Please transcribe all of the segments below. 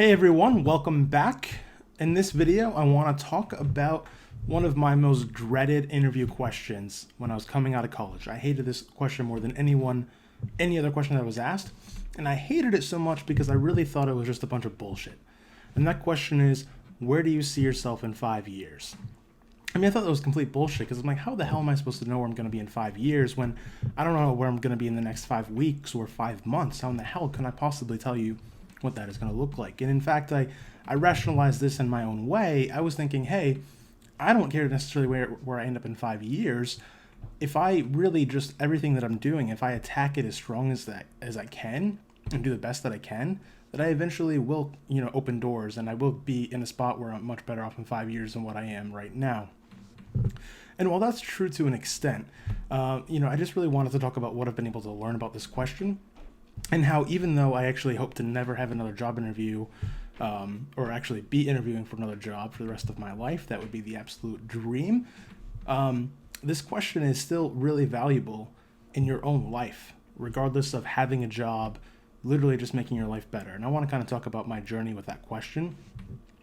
Hey everyone, welcome back. In this video, I want to talk about one of my most dreaded interview questions when I was coming out of college. I hated this question more than any other question that was asked, and I hated it so much because I really thought it was just a bunch of bullshit. And that question is, where do you see yourself in 5 years? I mean, I thought that was complete bullshit because I'm like, how the hell am I supposed to know where I'm going to be in 5 years when I don't know where I'm going to be in the next 5 weeks or 5 months? How in the hell can I possibly tell you what that is going to look like? And in fact, I rationalized this in my own way. I was thinking, hey, I don't care necessarily where I end up in 5 years. If I really just everything that I'm doing, if I attack it as strong as I can and do the best that I can, that I eventually will, open doors and I will be in a spot where I'm much better off in 5 years than what I am right now. And while that's true to an extent, I just really wanted to talk about what I've been able to learn about this question and how even though I actually hope to never have another job interview or actually be interviewing for another job for the rest of my life, that would be the absolute dream, this question is still really valuable in your own life, regardless of having a job, literally just making your life better. And I want to kind of talk about my journey with that question.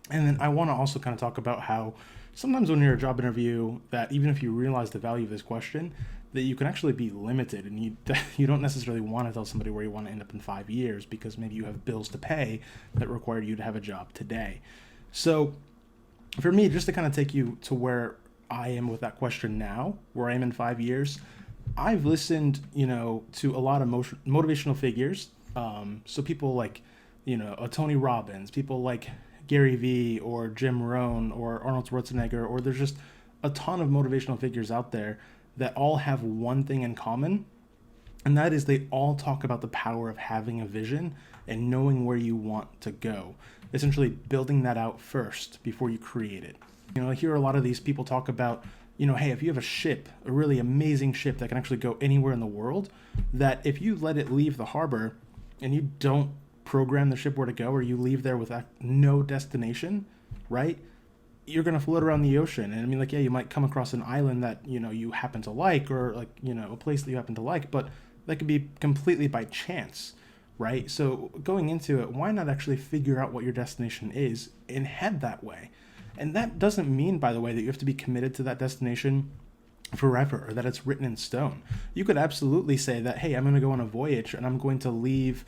And then I want to also kind of talk about how sometimes when you're a job interview, that even if you realize the value of this question, that you can actually be limited and you don't necessarily want to tell somebody where you want to end up in 5 years because maybe you have bills to pay that require you to have a job today. So for me, just to kind of take you to where I am with that question now, where I am in 5 years, I've listened, to a lot of motivational figures. So people like, a Tony Robbins, people like Gary Vee or Jim Rohn or Arnold Schwarzenegger, or there's just a ton of motivational figures out there that all have one thing in common, and that is they all talk about the power of having a vision and knowing where you want to go, essentially building that out first before you create it. I hear a lot of these people talk about, hey, if you have a ship, a really amazing ship that can actually go anywhere in the world, that if you let it leave the harbor and you don't program the ship where to go, or you leave there with no destination, right? You're going to float around the ocean. And I mean, you might come across an island that, you happen to like, or a place that you happen to like, but that could be completely by chance, right? So going into it, why not actually figure out what your destination is and head that way? And that doesn't mean, by the way, that you have to be committed to that destination forever or that it's written in stone. You could absolutely say that, hey, I'm going to go on a voyage and I'm going to leave,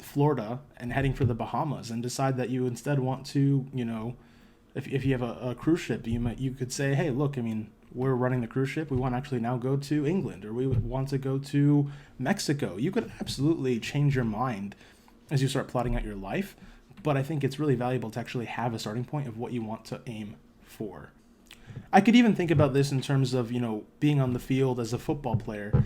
Florida and heading for the Bahamas, and decide that you instead want to, if you have a cruise ship, you could say, hey, look, I mean, we're running the cruise ship. We want to actually now go to England, or we want to go to Mexico. You could absolutely change your mind as you start plotting out your life. But I think it's really valuable to actually have a starting point of what you want to aim for. I could even think about this in terms of, being on the field as a football player.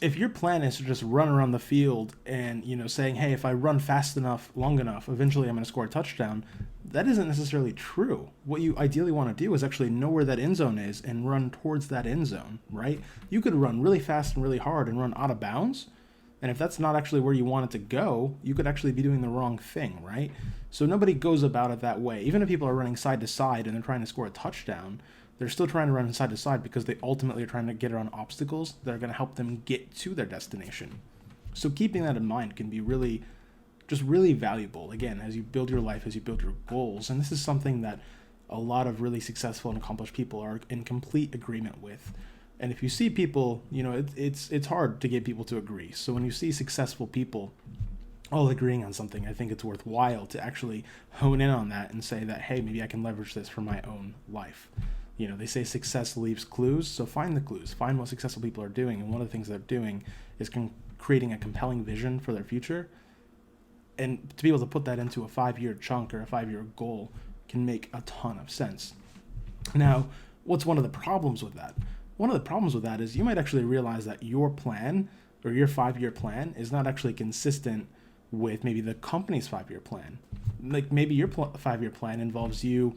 If your plan is to just run around the field and, saying, hey, if I run fast enough, long enough, eventually I'm going to score a touchdown, that isn't necessarily true. What you ideally want to do is actually know where that end zone is and run towards that end zone, right? You could run really fast and really hard and run out of bounds. And if that's not actually where you want it to go, you could actually be doing the wrong thing, right? So nobody goes about it that way. Even if people are running side to side and they're trying to score a touchdown, they're still trying to run side to side because they ultimately are trying to get around obstacles that are going to help them get to their destination. So keeping that in mind can be really valuable, again, as you build your life, as you build your goals. And this is something that a lot of really successful and accomplished people are in complete agreement with. And if you see people, it's hard to get people to agree. So when you see successful people all agreeing on something, I think it's worthwhile to actually hone in on that and say that, hey, maybe I can leverage this for my own life. They say success leaves clues, so find the clues. Find what successful people are doing, and one of the things they're doing is creating a compelling vision for their future. And to be able to put that into a 5-year chunk or a 5-year goal can make a ton of sense. Now, what's one of the problems with that? One of the problems with that is you might actually realize that your plan or your 5-year plan is not actually consistent with maybe the company's 5-year plan. Like maybe your 5-year plan involves you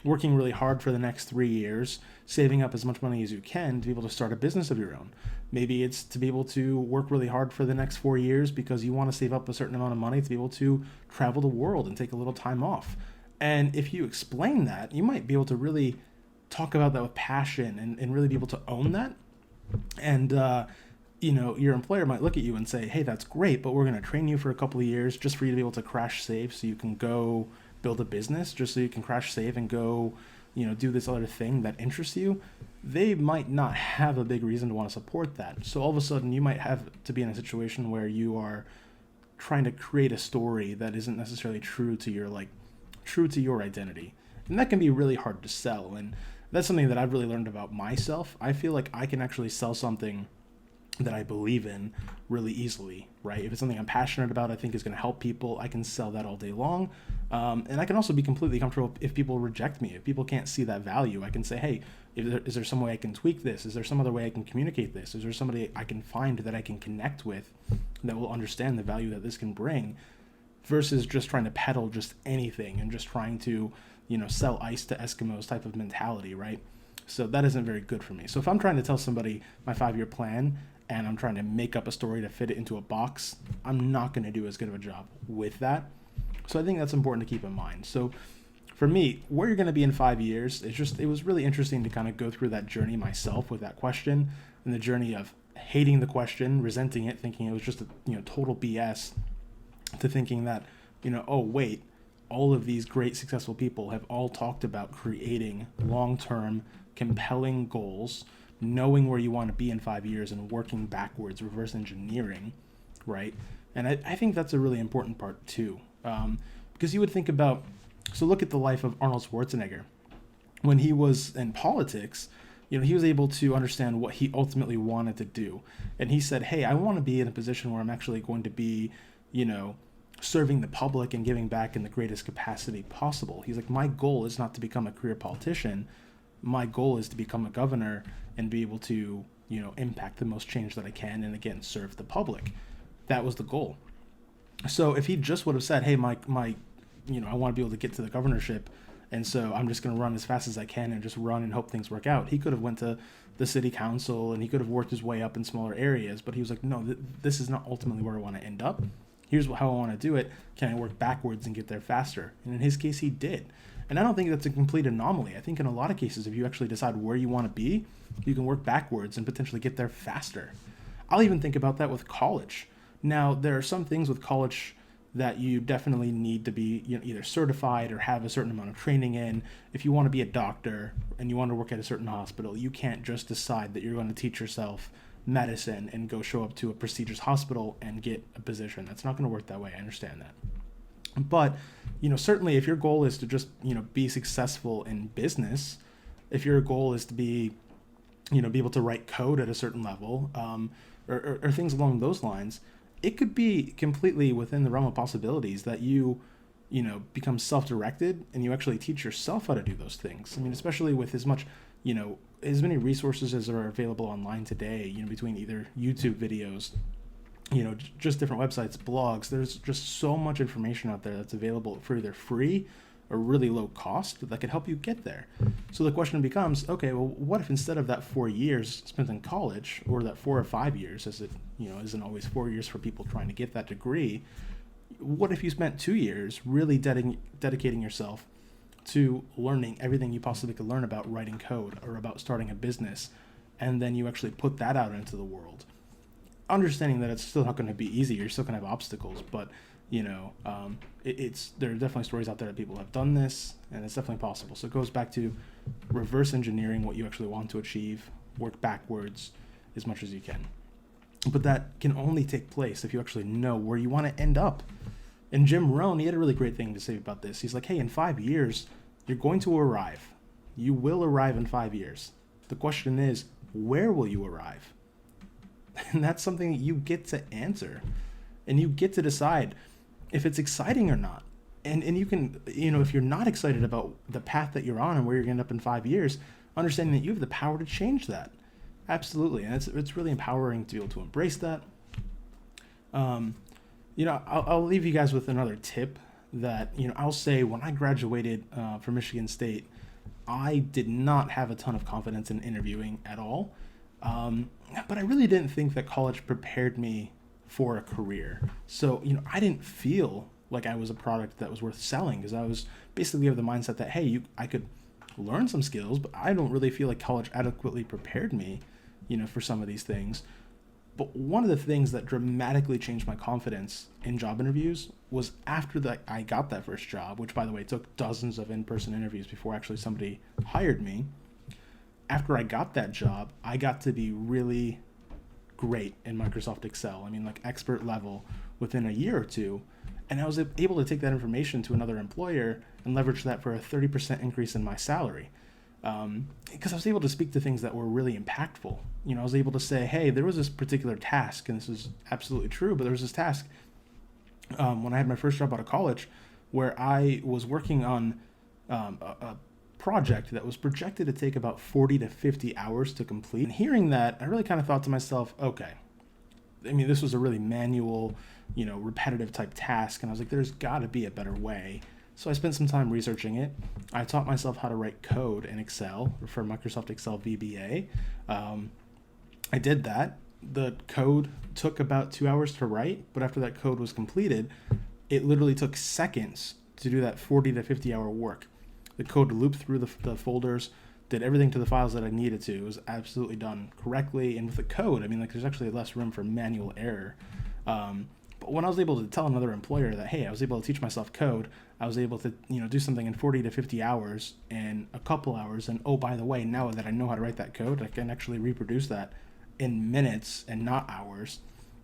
working really hard for the next 3 years, saving up as much money as you can to be able to start a business of your own. Maybe it's to be able to work really hard for the next 4 years because you want to save up a certain amount of money to be able to travel the world and take a little time off. And if you explain that, you might be able to really talk about that with passion and really be able to own that. And your employer might look at you and say, hey, that's great, but we're going to train you for a couple of years just for you to be able to crash save so you can go build a business, just so you can crash save and go, do this other thing that interests you. They might not have a big reason to want to support that. So all of a sudden you might have to be in a situation where you are trying to create a story that isn't necessarily true to your identity. And that can be really hard to sell. And that's something that I've really learned about myself. I feel like I can actually sell something that I believe in really easily, right? If it's something I'm passionate about, I think is going to help people, I can sell that all day long. And I can also be completely comfortable if people reject me. If people can't see that value, I can say, hey, is there some way I can tweak this? Is there some other way I can communicate this? Is there somebody I can find that I can connect with that will understand the value that this can bring, versus just trying to peddle just anything and just trying to, sell ice to Eskimos type of mentality, right? So that isn't very good for me. So if I'm trying to tell somebody my 5-year plan and I'm trying to make up a story to fit it into a box, I'm not going to do as good of a job with that. So I think that's important to keep in mind. So for me, where you're going to be in 5 years, it was really interesting to kind of go through that journey myself with that question, and the journey of hating the question, resenting it, thinking it was just total BS, to thinking that, oh wait, all of these great successful people have all talked about creating long-term compelling goals, knowing where you want to be in 5 years and working backwards, reverse engineering, right? And I think that's a really important part too, because you would think about, so look at the life of Arnold Schwarzenegger. When he was in politics, he was able to understand what he ultimately wanted to do. And he said, hey, I want to be in a position where I'm actually going to be, serving the public and giving back in the greatest capacity possible. He's like, my goal is not to become a career politician. My goal is to become a governor and be able to, impact the most change that I can, and again, serve the public. That was the goal. So if he just would have said, hey, my I want to be able to get to the governorship, and so I'm just going to run as fast as I can and just run and hope things work out, he could have went to the city council and he could have worked his way up in smaller areas. But he was like, no, this is not ultimately where I want to end up. Here's how I want to do it. Can I work backwards and get there faster? And in his case, he did. And I don't think that's a complete anomaly. I think in a lot of cases, if you actually decide where you want to be, you can work backwards and potentially get there faster. I'll even think about that with college. Now, there are some things with college that you definitely need to be either certified or have a certain amount of training in. If you want to be a doctor and you want to work at a certain hospital, you can't just decide that you're going to teach yourself medicine and go show up to a prestigious hospital and get a position. That's not going to work that way. I understand that. But, certainly if your goal is to just, be successful in business, if your goal is to be, be able to write code at a certain level, or things along those lines, it could be completely within the realm of possibilities that you become self-directed and you actually teach yourself how to do those things. I mean, especially with as much, as many resources as are available online today, between either YouTube videos, just different websites, blogs. There's just so much information out there that's available for either free or really low cost that could help you get there. So the question becomes, okay, well, what if instead of that 4 years spent in college, or that 4 or 5 years, as it isn't always 4 years for people trying to get that degree, what if you spent 2 years really dedicating yourself to learning everything you possibly could learn about writing code or about starting a business, and then you actually put that out into the world, understanding that it's still not going to be easy, you're still going to have obstacles, but there are definitely stories out there that people have done this, and it's definitely possible. So it goes back to reverse engineering what you actually want to achieve, work backwards as much as you can. But that can only take place if you actually know where you want to end up. And Jim Rohn, he had a really great thing to say about this. He's like, hey, in 5 years, you're going to arrive. You will arrive in 5 years. The question is, where will you arrive? And that's something you get to answer. And you get to decide if it's exciting or not. And you can, if you're not excited about the path that you're on and where you're going to end up in 5 years, understanding that you have the power to change that. Absolutely. And it's really empowering to be able to embrace that. I'll leave you guys with another tip that, I'll say when I graduated from Michigan State, I did not have a ton of confidence in interviewing at all. But I really didn't think that college prepared me for a career. So, I didn't feel like I was a product that was worth selling, because I was basically of the mindset that, hey, I could learn some skills, but I don't really feel like college adequately prepared me, for some of these things. But one of the things that dramatically changed my confidence in job interviews was after that I got that first job, which by the way took dozens of in-person interviews before actually somebody hired me. After I got that job, I got to be really great in Microsoft Excel. I mean, like expert level within a year or two. And I was able to take that information to another employer and leverage that for a 30% increase in my salary. Because I was able to speak to things that were really impactful. You know, I was able to say, hey, there was this particular task, and this is absolutely true, but there was this task when I had my first job out of college where I was working on a project that was projected to take about 40 to 50 hours to complete. And hearing that, I really kind of thought to myself, okay, I mean, this was a really manual, repetitive type task. And I was like, there's got to be a better way. So I spent some time researching it. I taught myself how to write code in Excel for Microsoft Excel VBA. I did that. The code took about 2 hours to write, but after that code was completed, it literally took seconds to do that 40 to 50 hour work. The code looped through the folders, did everything to the files that I needed to. It was absolutely done correctly. And with the code, I mean, like there's actually less room for manual error. But when I was able to tell another employer that, hey, I was able to teach myself code, I was able to, do something in 40 to 50 hours in a couple hours. And oh, by the way, now that I know how to write that code, I can actually reproduce that in minutes and not hours.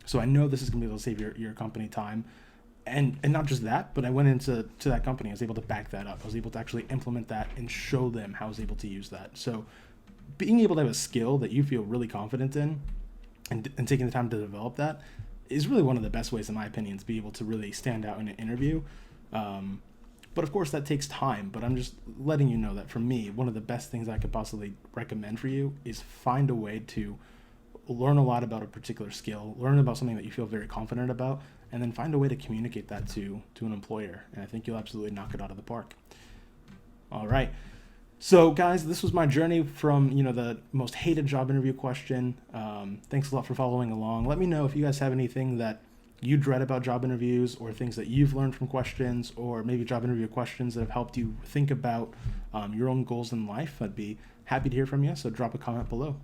So I know this is going to be able to save your company time. And not just that, but I went into that company. I was able to back that up. I was able to actually implement that and show them how I was able to use that. So being able to have a skill that you feel really confident in and taking the time to develop that is really one of the best ways, in my opinion, to be able to really stand out in an interview. But of course, that takes time. But I'm just letting you know that for me, one of the best things I could possibly recommend for you is find a way to learn a lot about a particular skill, learn about something that you feel very confident about, and then find a way to communicate that to an employer. And I think you'll absolutely knock it out of the park. All right. So guys, this was my journey from, the most hated job interview question. Thanks a lot for following along. Let me know if you guys have anything that you dread about job interviews, or things that you've learned from questions, or maybe job interview questions that have helped you think about your own goals in life. I'd be happy to hear from you. So drop a comment below.